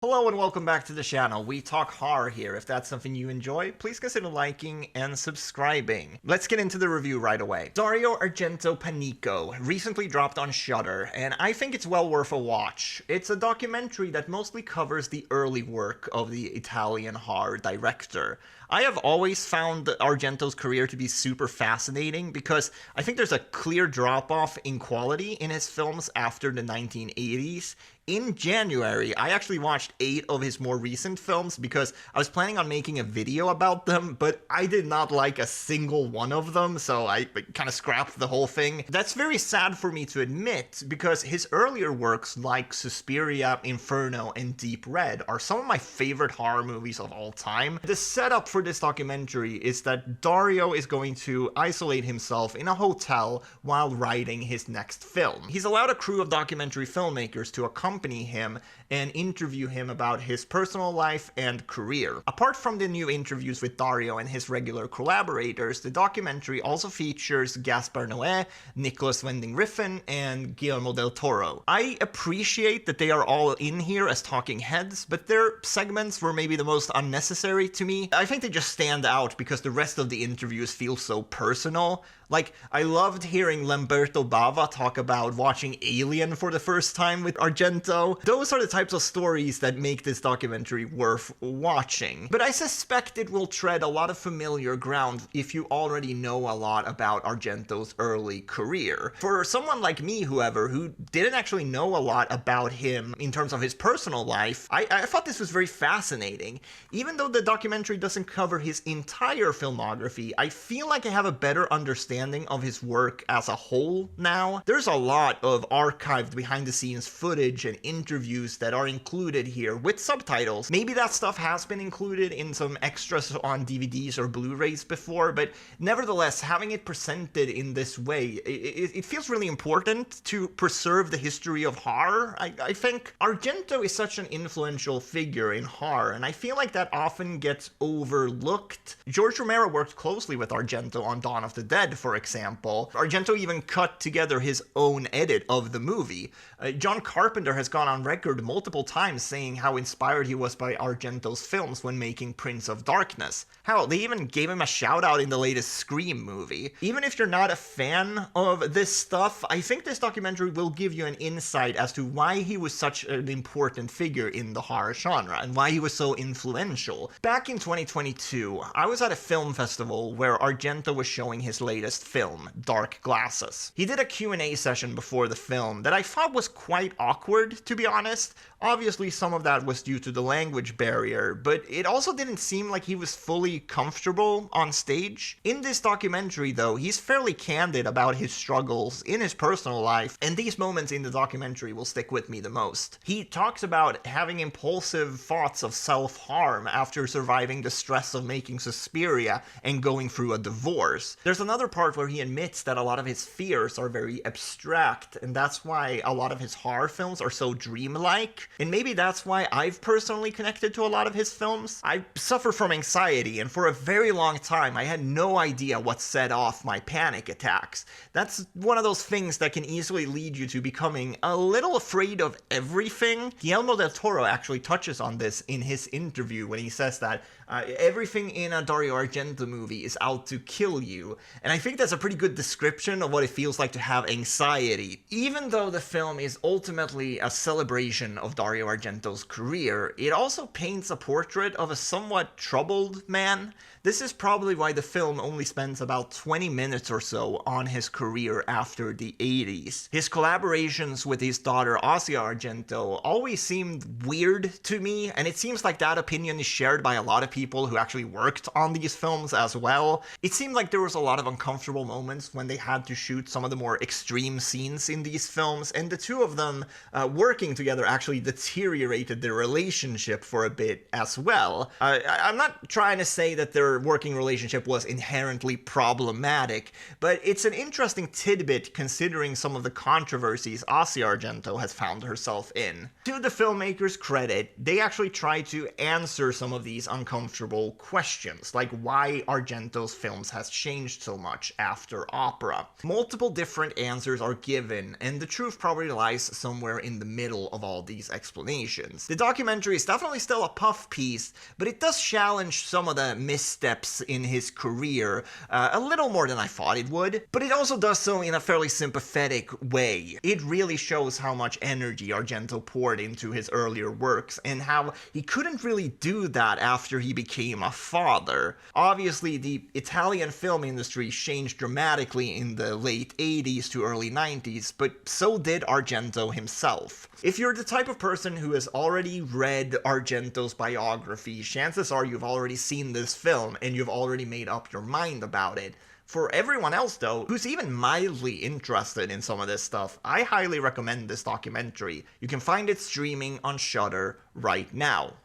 Hello and welcome back to the channel. We talk horror here. If that's something you enjoy, please consider liking and subscribing. Let's get into the review right away. Dario Argento Panico recently dropped on SHUDDER, and I think it's well worth a watch. It's a documentary that mostly covers the early work of the Italian horror director. I have always found Argento's career to be super fascinating because I think there's a clear drop-off in quality in his films after the 1980s. In January, I actually watched 8 of his more recent films because I was planning on making a video about them, but I did not like a single one of them, so I kind of scrapped the whole thing. That's very sad for me to admit, because his earlier works like Suspiria, Inferno, and Deep Red are some of my favorite horror movies of all time. The setup for this documentary is that Dario is going to isolate himself in a hotel while writing his next film. He's allowed a crew of documentary filmmakers to accompany him and interview him about his personal life and career. Apart from the new interviews with Dario and his regular collaborators, the documentary also features Gaspar Noé, Nicholas Winding Refn, and Guillermo del Toro. I appreciate that they are all in here as talking heads, but their segments were maybe the most unnecessary to me. I think they just stand out because the rest of the interviews feel so personal. Like, I loved hearing Lamberto Bava talk about watching Alien for the first time with Argento. Those are the types of stories that make this documentary worth watching. But I suspect it will tread a lot of familiar ground if you already know a lot about Argento's early career. For someone like me, however, who didn't actually know a lot about him in terms of his personal life, I thought this was very fascinating. Even though the documentary doesn't cover his entire filmography, I feel like I have a better understanding of his work as a whole now. There's a lot of archived behind-the-scenes footage and interviews that are included here with subtitles. Maybe that stuff has been included in some extras on DVDs or Blu-rays before, but nevertheless, having it presented in this way, it feels really important to preserve the history of horror. I think Argento is such an influential figure in horror, and I feel like that often gets overlooked. George Romero worked closely with Argento on Dawn of the Dead, for example. Argento even cut together his own edit of the movie. John Carpenter has gone on record multiple times saying how inspired he was by Argento's films when making Prince of Darkness. Hell, they even gave him a shout out in the latest Scream movie. Even if you're not a fan of this stuff, I think this documentary will give you an insight as to why he was such an important figure in the horror genre and why he was so influential. Back in 2022, I was at a film festival where Argento was showing his latest film, Dark Glasses. He did a Q&A session before the film that I thought was quite awkward, to be honest. Obviously, some of that was due to the language barrier, but it also didn't seem like he was fully comfortable on stage. In this documentary, though, he's fairly candid about his struggles in his personal life, and these moments in the documentary will stick with me the most. He talks about having impulsive thoughts of self-harm after surviving the stress of making Suspiria and going through a divorce. There's another part where he admits that a lot of his fears are very abstract, and that's why a lot of his horror films are so dreamlike. And maybe that's why I've personally connected to a lot of his films. I suffer from anxiety, and for a very long time I had no idea what set off my panic attacks. That's one of those things that can easily lead you to becoming a little afraid of everything. Guillermo del Toro actually touches on this in his interview when he says that everything in a Dario Argento movie is out to kill you. And I think that's a pretty good description of what it feels like to have anxiety. Even though the film is ultimately a celebration of Dario Argento's career, it also paints a portrait of a somewhat troubled man. This is probably why the film only spends about 20 minutes or so on his career after the 80s. His collaborations with his daughter Asia Argento always seemed weird to me, and it seems like that opinion is shared by a lot of people who actually worked on these films as well. It seemed like there was a lot of uncomfortable moments when they had to shoot some of the more extreme scenes in these films, and the two of them working together actually deteriorated their relationship for a bit as well. I'm not trying to say that their working relationship was inherently problematic, but it's an interesting tidbit considering some of the controversies Asia Argento has found herself in. To the filmmakers' credit, they actually try to answer some of these uncomfortable questions, like why Argento's films has changed so much after opera. Multiple different answers are given, and the truth probably lies somewhere in the middle of all these explanations. The documentary is definitely still a puff piece, but it does challenge some of the missteps in his career a little more than I thought it would, but it also does so in a fairly sympathetic way. It really shows how much energy Argento poured into his earlier works, and how he couldn't really do that after he became a father. Obviously, the Italian film industry changed dramatically in the late 80s to early 90s, but so did Argento himself. If you're the type of person who has already read Argento's biography, chances are you've already seen this film and you've already made up your mind about it. For everyone else, though, who's even mildly interested in some of this stuff, I highly recommend this documentary. You can find it streaming on Shudder right now.